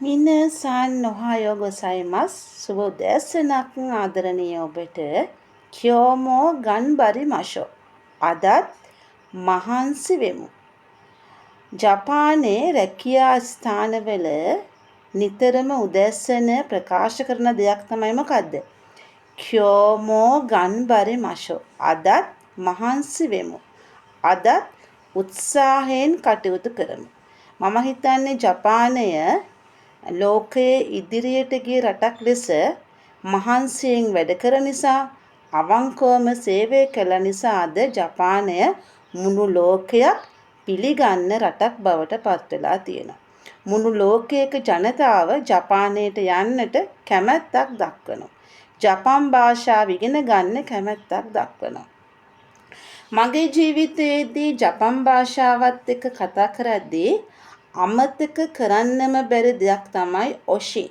Minasan Ohio gozaimasu. සුබෝදෑසනක් ආදරණීය ඔබට. කියෝමෝ ගන්බරි මෂෝ. අදත් මහන්සි වෙමු. ජපානයේ රැකියා ස්ථානවල නිතරම උදෑසන ප්‍රකාශ කරන දෙයක් තමයි මොකද්ද? කියෝමෝ ගන්බරි මෂෝ. අදත් මහන්සි වෙමු. අදත් උත්සාහයෙන් කටයුතු කරමු. මම හිතන්නේ ජපානය ලෝකයේ ඉදිරියට ගිය රටක් ලෙස මහන්සියෙන් වැඩ කරන නිසා අවංකවම සේවය කළ නිසා අද ජපානය මුළු ලෝකයක් පිළිගන්න රටක් බවට පත් වෙලා තියෙනවා. මුළු ලෝකයක ජනතාව ජපානයට යන්නට කැමැත්තක් දක්වනවා. ජපන් භාෂාව ඉගෙන ගන්න කැමැත්තක් දක්වනවා. මගේ ජීවිතයේදී ජපන් භාෂාවත් එක්ක කතා කරද්දී අමතක කරන්නම බැරි දෙයක් තමයි ඔෂින්.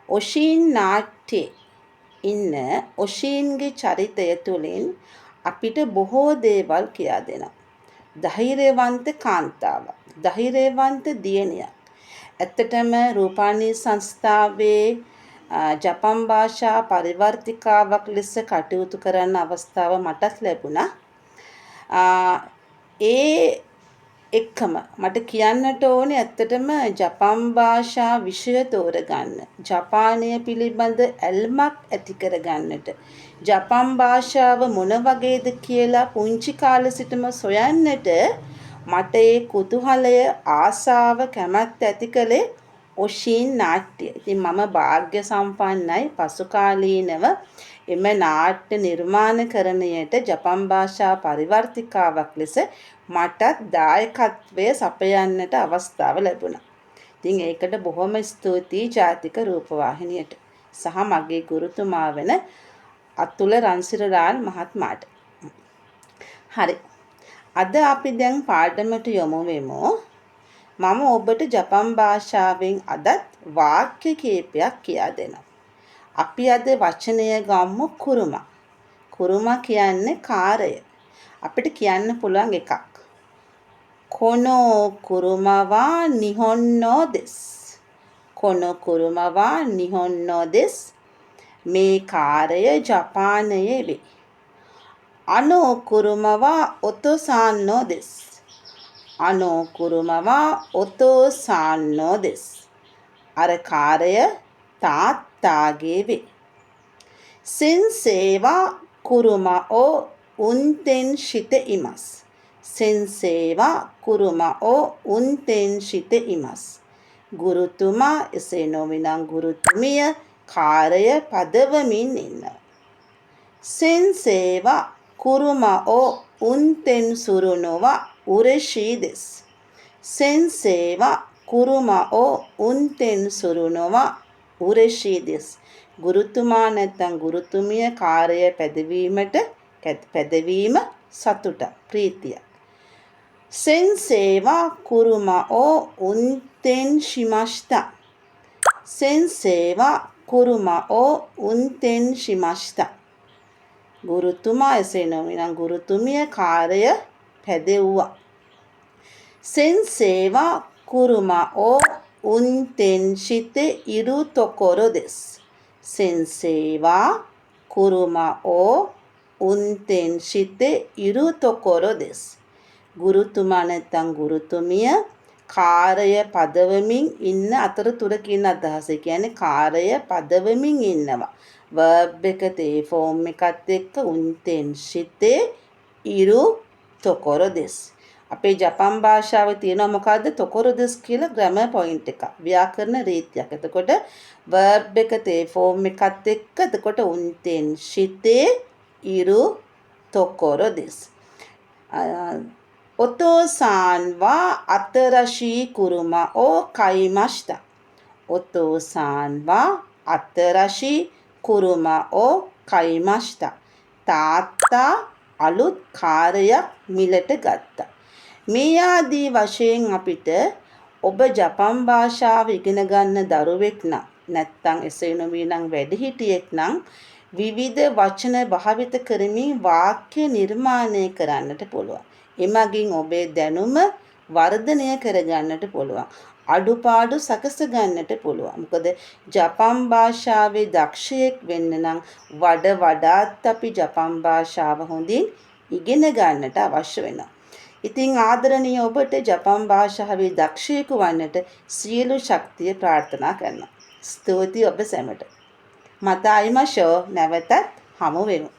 ඔෂින් නාට්‍යයේ ඉන්න ඔෂින්ගේ චරිතය තුළින් අපිට බොහෝ දේවල් කියා දෙනවා. ධෛර්යවන්ත කාන්තාවක්, ධෛර්යවන්ත දියණියක්. ඇත්තටම රූපානී සංස්ථාවේ ජපන් භාෂා පරිවර්තිකාවක් ලෙස කටයුතු කරන්න අවස්ථාව මටත් ලැබුණා. ඒ එක්කම මට කියන්නට ඕනේ ඇත්තටම ජපන් භාෂා විෂය තෝරගන්න. ජපානය පිළිබඳ ඇල්මක් ඇති කරගන්නට. ජපන් භාෂාව මොන වගේද කියලා පුංචි කාලේ සිටම සොයන්නට මට ඒ කුතුහලය, ආසාව, කැමැත්ත ඇති කළේ ඔෂින් නාට්‍ය. ඉතින් මම වාග්ය සම්පන්නයි පසු කාලීනව එම නාට්‍ය නිර්මාණකරණයට ජපන් භාෂා පරිවර්තිකාවක් ලෙස මටත් දායකත්වය සපයන්නට අවස්ථාව ලැබුණා. ඉතින් ඒකට බොහොම ස්තුතියි ජාතික රූපවාහිනියට සහ මගේ ගුරුතුමා වෙන අතුල රන්සිරලාල් මහත්මයාට. හරි. අද අපි දැන් පාඩමට යමු වෙමු. මම ඔබට ජපන් භාෂාවෙන් අදත් වාක්‍ය කීපයක් කියා දෙනවා. අපි අද වචනය ගමු කුරුමා. කුරුමා කියන්නේ කාර්යය. අපිට කියන්න පුළුවන් එකක්. කොනෝ කුරුමවා නිහොන්නෝ දෙස්. කොනෝ කුරුමවා නිහොන්නෝ දෙස්. මේ කාර්යය ජපානයේ වේ. අනෝ කුරුමවා ඔතොසාන්නෝ දෙස්. අනෝ කුරුමවා ඔතොසාන්නෝ දෙස්. අර කාර්යය තාත්තාගේ වේ. සෙන්සේවා කුරුමා ඕ උන්තෙන් ශිත ඉමස්. සෙන්සේවා කුරුමා ඕ උන්තෙන් ශිත ඉමස්. ගුරුතුමා එසේ නොවිනම් ගුරුතුමිය කාර්යය පදවමින් ඉන්නවා. සෙන්සේවා කුරුමා ඕ උන්තෙන් සුරුනොවා උරෙෂී දෙස්. සෙන්සේවා කුරුමා ඕ උන්තෙන් සුරුනොවා උරෙෂී දෙස්. ගුරුතුමා නැත්නම් ගුරුතුමිය කාර්යය පැදවීම සතුට ප්‍රීතිය. සෙන්සේවා කුරුමා ඕ උන්තෙන් ශිමෂ්තා. සෙන්සේවා කුරුමා ඕ උන්තෙන් ශිමෂ්තා. ගුරුතුමා එසේ නොවිනම් ගුරුතුමිය කාර්යය පැදෙව්වා. සෙන්සේවා කුරුමා ඕ උන්තෙන් ශිතේ ඉරු තොකොරො දෙස්. සෙන්සේවා කුරුමා ඕ උන්තෙන් ශිතේ ඉරු තොකොරො දෙස්. ගුරුතුමා නැත්නම් ගුරුතුමිය කාර්යය පදවමින් ඉන්න අතරතුර කියන අදහස. ඒ කියන්නේ කාර්යය පදවමින් ඉන්නවා. verb එක තේ ෆෝම් එකත් එක්ක උන්තෙන් ශිතේ ඉරු තොකොරො දෙස්. අපේ ජපන් භාෂාවේ තියෙනවා මොකද්ද තොකොරො දෙස් කියලා ග්‍රැමර් පොයින්ට් එකක්. ව්‍යාකරණ රීතියක්. එතකොට verb එක තේ ෆෝම් එකත් එක්ක එතකොට උන්තෙන් ශිතේ ඉරු තොකොරො දෙස්. ඔතෝසාන් වා අතරශී කුරුමා ඕ කයිමෂ්තා. ඔතෝසාන් වා අතරශී කුරුමා ඕ කයිමෂ්තා. තාත්තා අලුත් කාර්යයක් මිලට ගත්තා. මේ ආදී වශයෙන් අපිට ඔබ ජපන් භාෂාව ඉගෙන ගන්න දරුවෙක් නම් නැත්නම් එසේ නොවීනම් වැඩිහිටියෙක් නම් විවිධ වචන භාවිත කරමින් වාක්‍ය නිර්මාණය කරන්නට පුළුවන්. එමගින් ඔබේ දැනුම වර්ධනය කරගන්නට පුළුවන්. අඩුපාඩු සකස ගන්නට පුළුවන්. මොකද ජපන් භාෂාවේ දක්ෂයෙක් වෙන්න නම් වඩාත් අපි ජපන් භාෂාව හොඳින් ඉගෙන ගන්නට අවශ්‍ය වෙනවා. ඉතින් ආදරණීය ඔබට ජපන් භාෂාවේ දක්ෂයෙකු වන්නට සියලු ශක්තිය ප්‍රාර්ථනා කරනවා. ස්තුතියි ඔබ සැමට. මතායිමෂෝ නැවතත් හමු වෙමු.